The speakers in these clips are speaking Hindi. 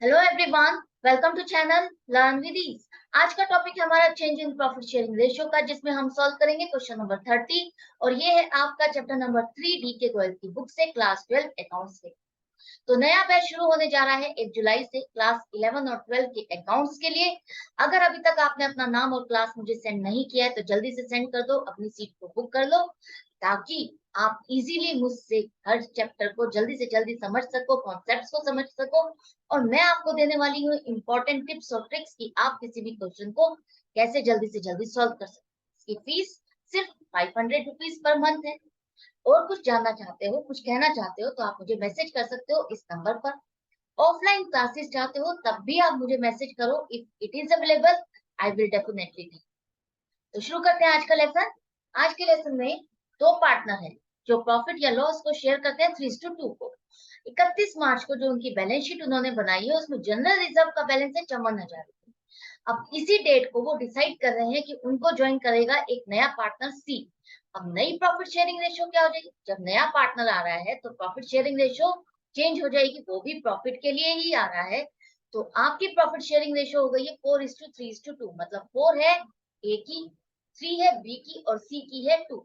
Hello everyone, welcome to channel learn with ease. आज का टॉपिक है हमारा change in profit sharing ratio का, जिसमें हम सॉल्व करेंगे क्वेश्चन नंबर 30। और ये है आपका चैप्टर नंबर 3 डी के 12 की बुक से, क्लास 12 अकाउंट्स से। तो नया बैच शुरू होने जा रहा है 1 जुलाई से क्लास 11 और 12 के अकाउंट्स के लिए। अगर अभी तक आपने अपना नाम और क्लास मुझे सेंड नहीं किया है तो जल्दी से सेंड कर दो, अपनी सीट को बुक कर लो, ताकि आप इजीली मुझसे हर चैप्टर को जल्दी से जल्दी समझ सको, कॉन्सेप्ट्स को समझ सको। और मैं आपको देने वाली हूँ इंपॉर्टेंट टिप्स और ट्रिक्स कि आप किसी भी क्वेश्चन को कैसे जल्दी से जल्दी सॉल्व कर सको। इसकी फीस सिर्फ 500 रुपीज पर मंथ है। और कुछ जानना चाहते हो, कुछ कहना चाहते हो तो आप मुझे मैसेज कर सकते हो इस नंबर पर। ऑफलाइन क्लासेस चाहते हो तब भी आप मुझे मैसेज करो, if it is available I will definitely. तो शुरू करते हैं आज का लेसन। आज के लेसन में दो पार्टनर हैं जो प्रॉफिट या लॉस को शेयर करते हैं 3:2 को। 31 मार्च को जो उनकी बैलेंस शीट उन्होंने बनाई है उसमें जनरल रिजर्व का बैलेंस है 54,000। अब इसी डेट को वो डिसाइड कर रहे हैं कि उनको ज्वाइन करेगा एक नया पार्टनर सी। अब नई प्रॉफिट शेयरिंग रेशियो क्या हो जाएगी? जब नया पार्टनर आ रहा है तो प्रॉफिट शेयरिंग रेशियो चेंज हो जाएगी, वो भी प्रॉफिट के लिए ही आ रहा है। तो आपकी प्रॉफिट शेयरिंग रेशियो हो गई है 4:3:2, मतलब 4 है ए की, 3 है बी की और सी की है 2।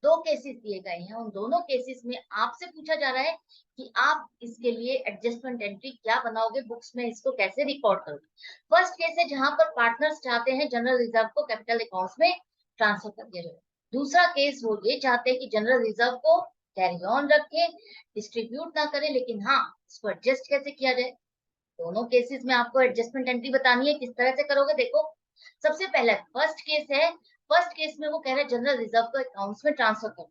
दो केसेस दिए गए हैं, उन दोनों केसेस में आपसे पूछा जा रहा है कि आप इसके लिए एडजस्टमेंट एंट्री क्या बनाओगे, बुक्स में इसको कैसे रिकॉर्ड करोगे। फर्स्ट केस है जहां पर पार्टनर्स चाहते हैं जनरल रिजर्व को कैपिटल अकाउंट्स में ट्रांसफर कर दिया जाए। दूसरा केस वो ये चाहते हैं कि जनरल रिजर्व को कैरी ऑन रखें, डिस्ट्रीब्यूट ना करें, लेकिन हाँ इसको एडजस्ट कैसे किया जाए। दोनों केसेस में आपको एडजस्टमेंट एंट्री बतानी है, किस तरह से करोगे देखो। सबसे पहले फर्स्ट केस है। फर्स्ट केस में वो कह रहे हैं जनरल रिजर्व को अकाउंट्स में ट्रांसफर कर।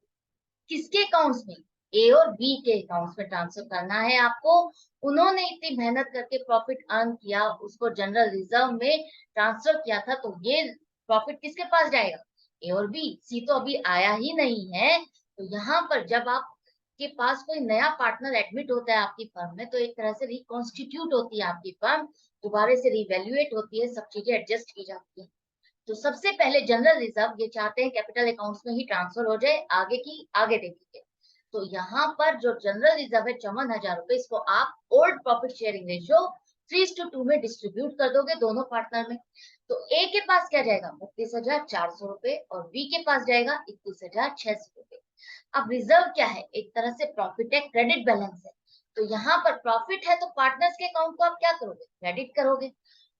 किसके अकाउंट्स में? ए और बी के अकाउंट्स में ट्रांसफर करना है आपको। उन्होंने इतनी मेहनत करके प्रॉफिट अर्न किया, उसको जनरल रिजर्व में ट्रांसफर किया था, तो ये प्रॉफिट किसके पास जाएगा? ए और बी। सी तो अभी आया ही नहीं है। तो यहाँ पर जब आप के पास कोई नया पार्टनर एडमिट होता है आपकी फर्म में, तो एक तरह से रिकॉन्स्टिट्यूट होती है आपकी फर्म, दोबारा से रिवैल्यूएट होती है, सब चीजें एडजस्ट की जाती है। तो सबसे पहले जनरल रिजर्व ये चाहते हैं कैपिटल अकाउंट्स में ही ट्रांसफर हो जाए, आगे की आगे देखेंगे। तो यहाँ पर जो जनरल रिजर्व है 54,000 रुपए, इसको आप ओल्ड प्रॉफिट शेयरिंग रेशियो 3:2 में डिस्ट्रीब्यूट कर दोगे दोनों पार्टनर में। तो ए के पास क्या जाएगा? 32,400 रुपए और बी के पास जाएगा 21,600 रुपए। अब रिजर्व क्या है? एक तरह से प्रॉफिट है, क्रेडिट बैलेंस है। तो यहाँ पर प्रॉफिट है तो पार्टनर्स के अकाउंट को आप क्या करोगे? क्रेडिट करोगे।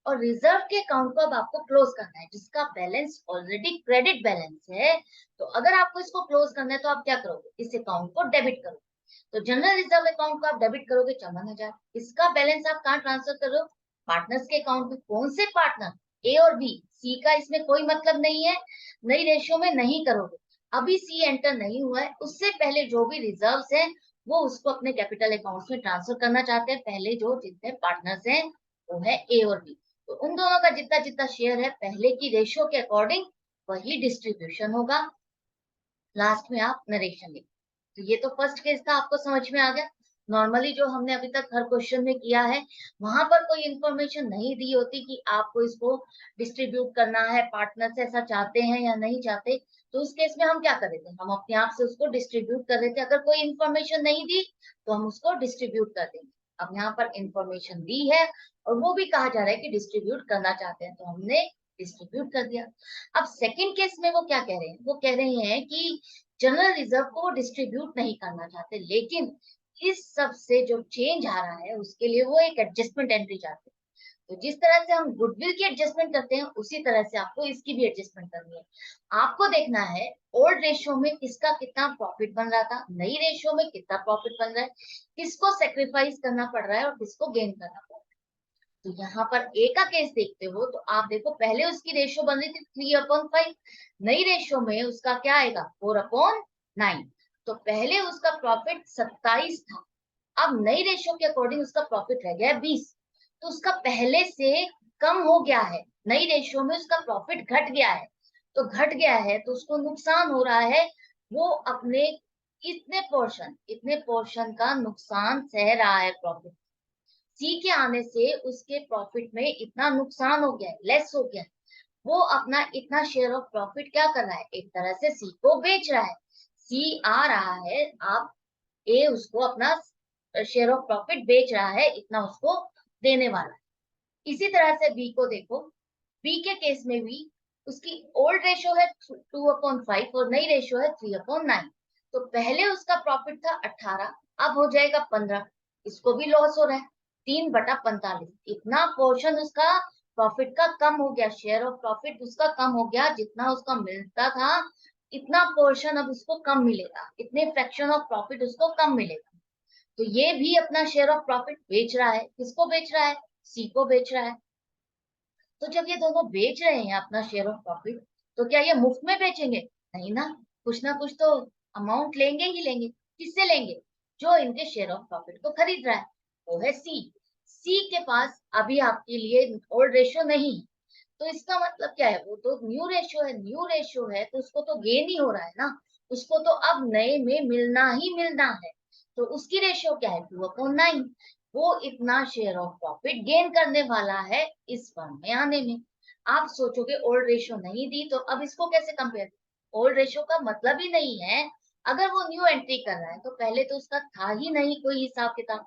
और रिजर्व के अकाउंट को अब आपको क्लोज करना है, जिसका बैलेंस ऑलरेडी क्रेडिट बैलेंस है। तो अगर आपको इसको क्लोज करना है तो आप क्या करोगे? इस अकाउंट को डेबिट करोगे। तो जनरल रिजर्व अकाउंट को आप डेबिट करोगे 54,000, इसका बैलेंस आप कहाँ ट्रांसफर करो? पार्टनर्स के अकाउंट में। कौन से पार्टनर? ए और बी। सी का इसमें कोई मतलब नहीं है, नई रेशियो में नहीं करोगे। अभी सी एंटर नहीं हुआ है, उससे पहले जो भी रिजर्व्स हैं वो उसको अपने कैपिटल अकाउंट्स में ट्रांसफर करना चाहते हैं। पहले जो जितने पार्टनर्स हैं वो है ए और बी। तो उन दोनों का जितना जितना शेयर है पहले की रेशियो के अकॉर्डिंग वही डिस्ट्रीब्यूशन होगा। लास्ट में आप नरेशन लिख। तो ये तो फर्स्ट केस था, आपको समझ में आ गया। नॉर्मली जो हमने अभी तक हर क्वेश्चन में किया है, वहां पर कोई इंफॉर्मेशन नहीं दी होती कि आपको इसको डिस्ट्रीब्यूट करना है, पार्टनर्स ऐसा चाहते हैं या नहीं चाहते। तो उस केस में हम क्या कर रहे थे? हम अपने आप से उसको डिस्ट्रीब्यूट कर रहे थे। अगर कोई इंफॉर्मेशन नहीं दी तो हम उसको डिस्ट्रीब्यूट कर देंगे। अब यहाँ पर इंफॉर्मेशन दी है और वो भी कहा जा रहा है कि डिस्ट्रीब्यूट करना चाहते हैं, तो हमने डिस्ट्रीब्यूट कर दिया। अब सेकंड केस में वो क्या कह रहे हैं? वो कह रहे हैं कि जनरल रिजर्व को डिस्ट्रीब्यूट नहीं करना चाहते, लेकिन इस सब से जो चेंज आ रहा है उसके लिए वो एक एडजस्टमेंट एंट्री चाहते हैं। तो जिस तरह से हम गुडविल की एडजस्टमेंट करते हैं उसी तरह से आपको इसकी भी एडजस्टमेंट करनी है। आपको देखना है ओल्ड रेशियो में किसका कितना प्रॉफिट बन रहा था, नई रेशियो में कितना प्रॉफिट बन रहा है, किसको सेक्रीफाइस करना पड़ रहा है और किसको गेन करना पड़ रहा है। तो यहाँ पर ए का केस देखते हो तो आप देखो, पहले उसकी रेशियो बन रही थी 3/5, नई रेशियो में उसका क्या आएगा? 4/9। तो पहले उसका प्रॉफिट 27 था, अब नई रेशियो के अकॉर्डिंग उसका प्रॉफिट रह गया 20। तो उसका पहले से कम हो गया है, नई रेशियो में उसका प्रॉफिट घट गया है। तो घट गया है तो उसको नुकसान हो रहा है। वो अपने इतने पोर्शन का नुकसान सह रहा है प्रॉफिट। सी के आने से उसके प्रॉफिट में इतना नुकसान हो गया है, लेस हो गया है। वो अपना इतना शेयर ऑफ प्रॉफिट क्या कर रहा है? एक तरह से सी को बेच रहा है। सी आ रहा है, आप ए उसको अपना शेयर ऑफ प्रॉफिट बेच रहा है, इतना उसको देने वाला है। इसी तरह से बी को देखो, बी के केस में भी उसकी ओल्ड रेशियो है 2/5 और नई रेशियो है 3/9। तो पहले उसका प्रॉफिट था 18, अब हो जाएगा 15। इसको भी लॉस हो रहा है 3/45। इतना पोर्शन उसका प्रॉफिट का कम हो गया, शेयर ऑफ प्रॉफिट उसका कम हो गया, जितना उसका मिलता था इतना पोर्शन अब उसको कम मिलेगा, इतने फ्रैक्शन ऑफ प्रॉफिट उसको कम मिलेगा। तो ये भी अपना शेयर ऑफ प्रॉफिट बेच रहा है। किसको बेच रहा है? सी को बेच रहा है। तो जब ये दोनों बेच रहे हैं अपना शेयर ऑफ प्रॉफिट, तो क्या ये मुफ्त में बेचेंगे? नहीं ना कुछ तो अमाउंट लेंगे ही लेंगे। किससे लेंगे? जो इनके शेयर ऑफ प्रॉफिट को खरीद रहा है, वो है सी। सी के पास अभी आपके लिए ओल्ड रेशियो नहीं, तो इसका मतलब क्या है? वो तो न्यू रेशियो है, न्यू रेशियो है तो उसको तो गेन ही हो रहा है ना, उसको तो अब नए में मिलना ही मिलना है। तो उसकी रेशियो क्या है? 2/9। वो इतना शेयर ऑफ प्रॉफिट गेन करने वाला है इस फर्म में आने में। आप सोचोगे ओल्ड रेशियो नहीं दी तो अब इसको कैसे कंपेयर? ओल्ड रेशियो का मतलब ही नहीं है। अगर वो न्यू एंट्री कर रहा है तो पहले तो उसका था ही नहीं कोई हिसाब किताब,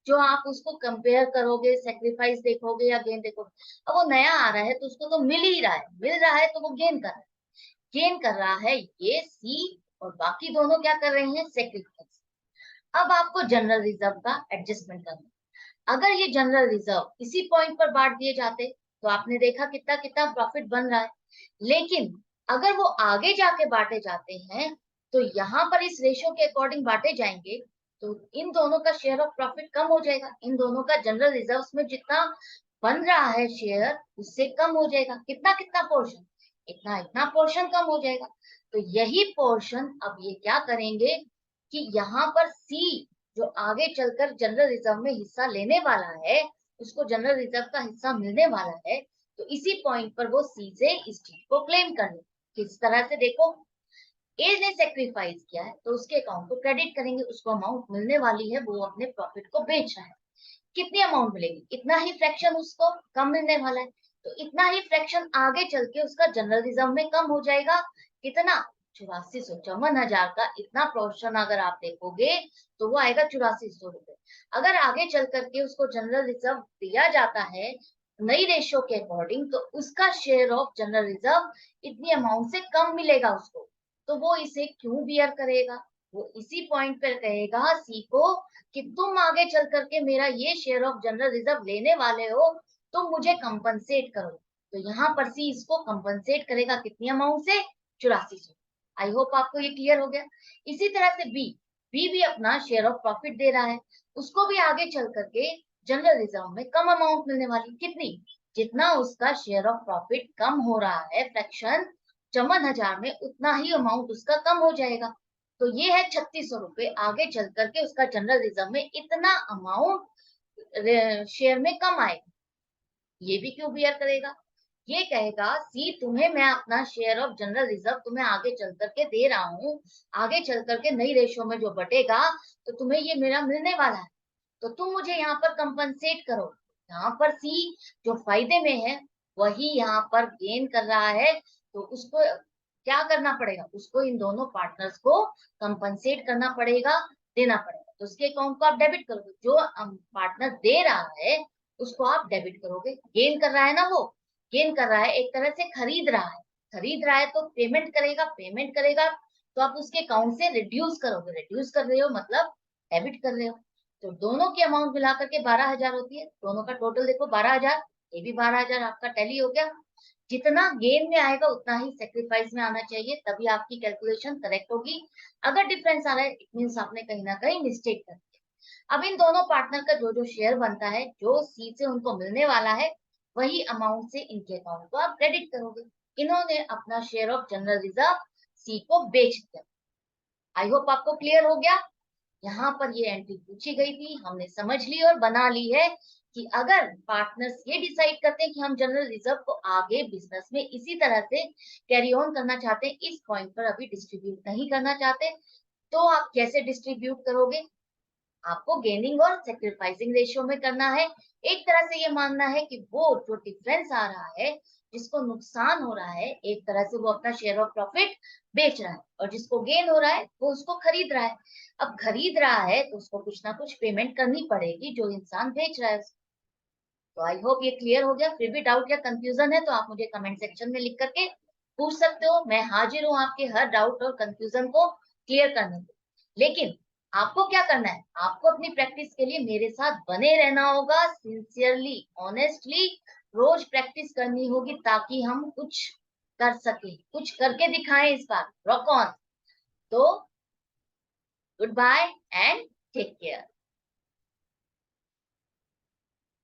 जो आप उसको कंपेयर करोगे, सेक्रीफाइस देखोगे या गेन देखोगे। अब वो नया आ रहा है तो उसको तो मिल ही रहा है, मिल रहा है तो वो गेन कर रहा है। गेन कर रहा है ये सी, और बाकी दोनों क्या कर रहे हैं? सेक्रीफाइस। अब आपको जनरल रिजर्व का एडजस्टमेंट करना है। अगर ये जनरल रिजर्व इसी पॉइंट पर बांट दिए जाते तो आपने देखा कितना कितना प्रॉफिट बन रहा है। लेकिन अगर वो आगे जाके बांटे जाते हैं तो यहाँ पर इस रेशियो के अकॉर्डिंग बांटे जाएंगे, तो इन दोनों का शेयर ऑफ प्रॉफिट कम हो जाएगा। इन दोनों का जनरल रिजर्व में जितना बन रहा है शेयर, उससे कम हो जाएगा। कितना कितना पोर्शन? इतना इतना पोर्शन कम हो जाएगा। तो यही पोर्शन अब ये क्या करेंगे कि यहाँ पर सी जो आगे चलकर जनरल रिजर्व में हिस्सा लेने वाला है, उसको जनरल रिजर्व का हिस्सा मिलने वाला है, तो इसी पॉइंट पर वो सी से इस चीज को क्लेम कर ले। किस तरह से? देखो, ए ने सेक्रीफाइस किया है तो उसके अकाउंट को क्रेडिट करेंगे, उसको अमाउंट मिलने वाली है, वो अपने प्रॉफिट को बेच रहा है। कितनी अमाउंट मिलेगी? इतना ही फ्रैक्शन उसको कम मिलने वाला है। तो इतना ही फ्रैक्शन आगे चल के उसका जनरल रिजर्व में कम हो जाएगा। कितना? 8454,000 का इतना पोर्शन अगर आप देखोगे तो वो आएगा 8400 रुपए। अगर आगे चल करके उसको जनरल रिजर्व दिया जाता है नई रेशियो के अकॉर्डिंग, तो उसका शेयर ऑफ जनरल रिजर्व इतनी अमाउंट से कम मिलेगा उसको। तो वो इसे क्यों बियर करेगा? वो इसी पॉइंट पर कहेगा सी को कि तुम आगे चल करके मेरा ये शेयर ऑफ जनरल रिजर्व लेने वाले हो, तुम मुझे कंपनसेट करो। तो यहाँ पर सी इसको कंपनसेट करेगा कितनी अमाउंट से? 8400। आई होप आपको ये क्लियर हो गया। इसी तरह से बी, बी भी अपना शेयर ऑफ प्रॉफिट दे रहा है, उसको भी आगे चल करके जनरल रिजर्व में कम अमाउंट मिलने वाली। कितनी? जितना उसका शेयर ऑफ प्रॉफिट कम हो रहा है फ्रैक्शन 54,000 में, उतना ही अमाउंट उसका कम हो जाएगा। तो ये है 3600 रुपए। आगे चल करके उसका जनरल रिजर्व में इतना अमाउंट शेयर में कम आएगा। ये भी क्यों बियर करेगा? ये कहेगा सी तुम्हें मैं अपना शेयर ऑफ जनरल रिजर्व तुम्हें आगे चल करके दे रहा हूँ, आगे चल करके नई रेशो में जो बटेगा तो तुम्हें ये मेरा मिलने वाला है, तो तुम मुझे यहाँ पर कंपनसेट करो। यहाँ पर सी जो फायदे में है वही यहाँ पर गेन कर रहा है, तो उसको क्या करना पड़ेगा? उसको इन दोनों पार्टनर्स को कंपनसेट करना पड़ेगा, देना पड़ेगा। तो उसके अकाउंट को आप डेबिट करोगे, जो पार्टनर दे रहा है उसको आप डेबिट करोगे। गेन कर रहा है ना, वो गेन कर रहा है, एक तरह से खरीद रहा है। खरीद रहा है तो पेमेंट करेगा, पेमेंट करेगा तो आप उसके अकाउंट से रिड्यूस करोगे, रिड्यूस कर रहे हो मतलब डेबिट कर रहे हो। तो दोनों की अमाउंट मिलाकर के 12,000 होती है। दोनों का टोटल देखो 12,000, ये भी 12,000 आपका टैली हो गया। जितना गेन में आएगा उतना ही सेक्रीफाइस में आना चाहिए, तभी आपकी कैलकुलेशन करेक्ट होगी। अगर डिफरेंस आ रहा है इट मीन्स आपने कहीं ना कहीं मिस्टेक कर दी। अब इन दोनों पार्टनर का जो जो शेयर बनता है, जो सी से उनको मिलने वाला है, वही अमाउंट से इनके अकाउंट को आप क्रेडिट करोगे। इन्होंने अपना शेयर ऑफ जनरल रिजर्व सी को बेच दिया। आई होप आपको क्लियर हो गया। यहाँ पर ये एंट्री पूछी गई थी, हमने समझ ली और बना ली है कि अगर पार्टनर्स ये डिसाइड करते हैं कि हम जनरल रिजर्व को आगे बिजनेस में इसी तरह से कैरी ऑन करना चाहते हैं, इस पॉइंट पर अभी डिस्ट्रीब्यूट नहीं करना चाहते, तो आप कैसे डिस्ट्रीब्यूट करोगे? आपको गेनिंग और सेक्रीफाइसिंग रेशियो में करना है। एक तरह से ये मानना है कि वो जो डिफरेंस आ रहा है, जिसको नुकसान हो रहा है, एक तरह से वो अपना शेयर ऑफ प्रॉफिट बेच रहा है, और जिसको गेन हो रहा है वो उसको खरीद रहा है। अब खरीद रहा है तो उसको कुछ ना कुछ पेमेंट करनी पड़ेगी जो इंसान बेच रहा है। तो आई होप ये क्लियर हो गया। फिर भी डाउट या कंफ्यूजन है तो आप मुझे कमेंट सेक्शन में लिख करके पूछ सकते हो। मैं हाजिर हूँ आपके हर डाउट और कंफ्यूजन को क्लियर करने को। लेकिन आपको क्या करना है, आपको अपनी प्रैक्टिस के लिए मेरे साथ बने रहना होगा, सिंसियरली ऑनेस्टली रोज प्रैक्टिस करनी होगी, ताकि हम कुछ कर सके, कुछ करके दिखाएं इस बार। Rock on. तो goodbye and take care.